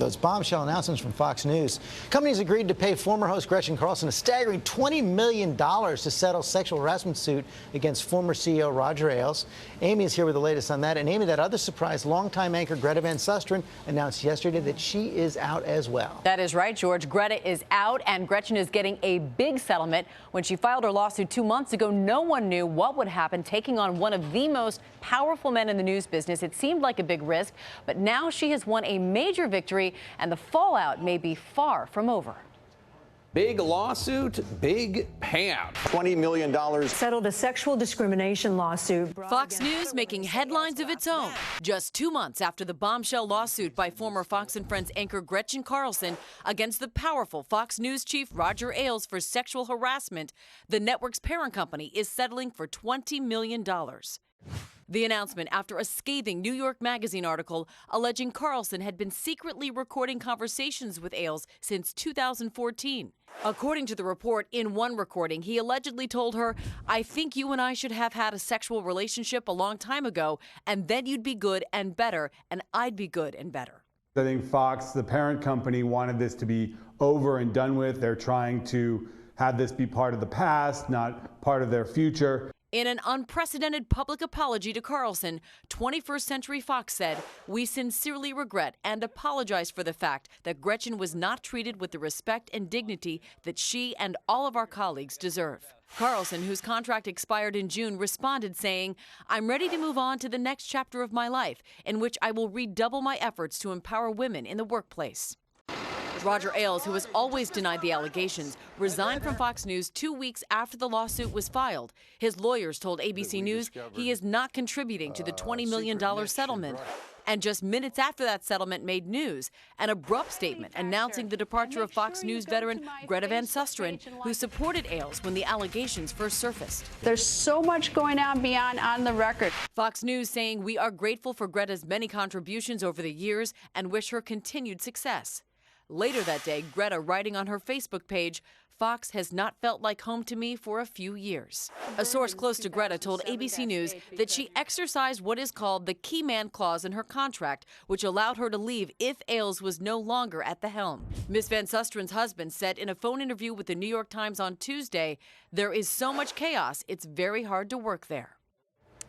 Those bombshell announcements from Fox News. Companies agreed to pay former host Gretchen Carlson a staggering $20 million to settle sexual harassment suit against former CEO Roger Ailes. Amy is here with the latest on that. And Amy, that other surprise, longtime anchor Greta Van Susteren announced yesterday that she is out as well. That is right, George. Greta is out, and Gretchen is getting a big settlement. When she filed her lawsuit 2 months ago, no one knew what would happen taking on one of the most powerful men in the news business. It seemed like a big risk, but now she has won a major victory, and the fallout may be far from over. Big lawsuit, big payout. $20 million. Settled a sexual discrimination lawsuit. Fox News making headlines of its own. Just 2 months after the bombshell lawsuit by former Fox and Friends anchor Gretchen Carlson against the powerful Fox News chief Roger Ailes for sexual harassment, the network's parent company is settling for $20 million. The announcement after a scathing New York Magazine article alleging Carlson had been secretly recording conversations with Ailes since 2014. According to the report, in one recording, he allegedly told her, "I think you and I should have had a sexual relationship a long time ago, and then you'd be good and better, and I'd be good and better." I think Fox, the parent company, wanted this to be over and done with. They're trying to have this be part of the past, not part of their future. In an unprecedented public apology to Carlson, 21st Century Fox said, "We sincerely regret and apologize for the fact that Gretchen was not treated with the respect and dignity that she and all of our colleagues deserve." Carlson, whose contract expired in June, responded saying, "I'm ready to move on to the next chapter of my life, in which I will redouble my efforts to empower women in the workplace." Roger Ailes, who has always denied the allegations, resigned from Fox News 2 weeks after the lawsuit was filed. His lawyers told ABC News he is not contributing to the $20 million settlement. And just minutes after that settlement made news, an abrupt statement announcing the departure of Fox News veteran Greta Van Susteren, who supported Ailes when the allegations first surfaced. There's so much going on beyond on the record. Fox News saying, "We are grateful for Greta's many contributions over the years and wish her continued success." Later that day, Greta writing on her Facebook page, "Fox has not felt like home to me for a few years." A source close to Greta told ABC News that she exercised what is called the key man clause in her contract, which allowed her to leave if Ailes was no longer at the helm. Ms. Van Susteren's husband said in a phone interview with the New York Times on Tuesday, "There is so much chaos, it's very hard to work there."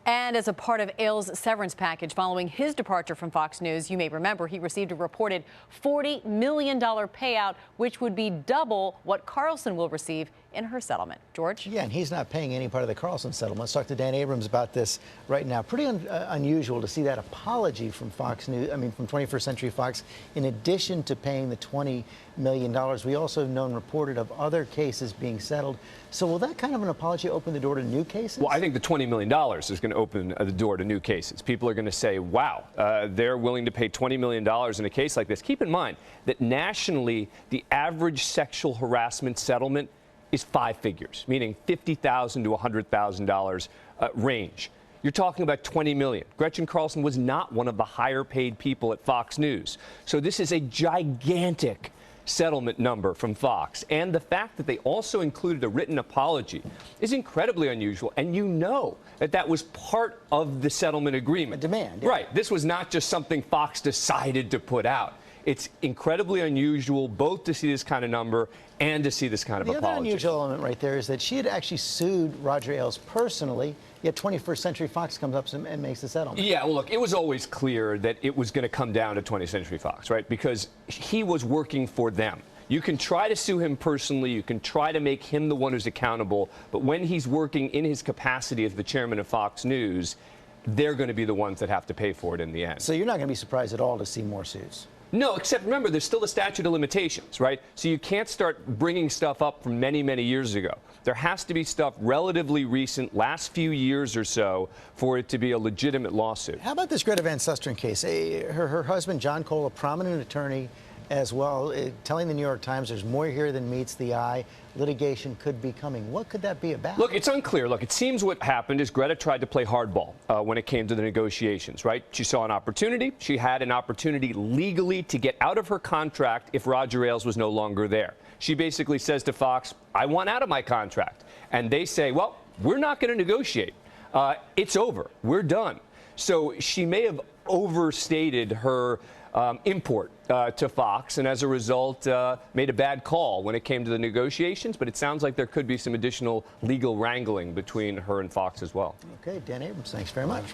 And as a part of Ailes' severance package following his departure from Fox News, you may remember he received a reported $40 million payout, which would be double what Carlson will receive in her settlement. George? Yeah, and he's not paying any part of the Carlson settlement. Let's talk to Dan Abrams about this right now. Pretty unusual to see that apology from Fox News, from 21st Century Fox, in addition to paying the $20 million. We also have known reported of other cases being settled. So will that kind of an apology open the door to new cases? Well, I think the $20 million is going to open the door to new cases. People are going to say, wow, they're willing to pay $20 million in a case like this. Keep in mind that nationally, the average sexual harassment settlement is 5 figures, meaning $50,000 to $100,000 range. You're talking about $20 million. Gretchen Carlson was not one of the higher paid people at Fox News. So this is a gigantic settlement number from Fox. And the fact that they also included a written apology is incredibly unusual. And you know that that was part of the settlement agreement. A demand. Yeah. Right. This was not just something Fox decided to put out. It's incredibly unusual both to see this kind of number and to see this kind of apology. The other unusual element right there is that she had actually sued Roger Ailes personally, yet 21st Century Fox comes up and makes the settlement. Yeah, well, look, it was always clear that it was going to come down to 20th Century Fox, right? Because he was working for them. You can try to sue him personally, you can try to make him the one who's accountable, but when he's working in his capacity as the chairman of Fox News, they're going to be the ones that have to pay for it in the end. So you're not going to be surprised at all to see more suits? No, except remember, there's still a statute of limitations, right? So you can't start bringing stuff up from many, many years ago. There has to be stuff relatively recent, last few years or so, for it to be a legitimate lawsuit. How about this Greta Van Susteren case? Her husband, John Cole, a prominent attorney as well, telling the New York Times there's more here than meets the eye. Litigation could be coming. What could that be about? Look, it's unclear. Look, it seems what happened is Greta tried to play hardball when it came to the negotiations, right? She saw an opportunity. She had an opportunity legally to get out of her contract if Roger Ailes was no longer there. She basically says to Fox, I want out of my contract. And they say, well, we're not going to negotiate. It's over. We're done. So she may have overstated her import to Fox, and as a result, made a bad call when it came to the negotiations. But it sounds like there could be some additional legal wrangling between her and Fox as well. Okay, Dan Abrams, thanks very much.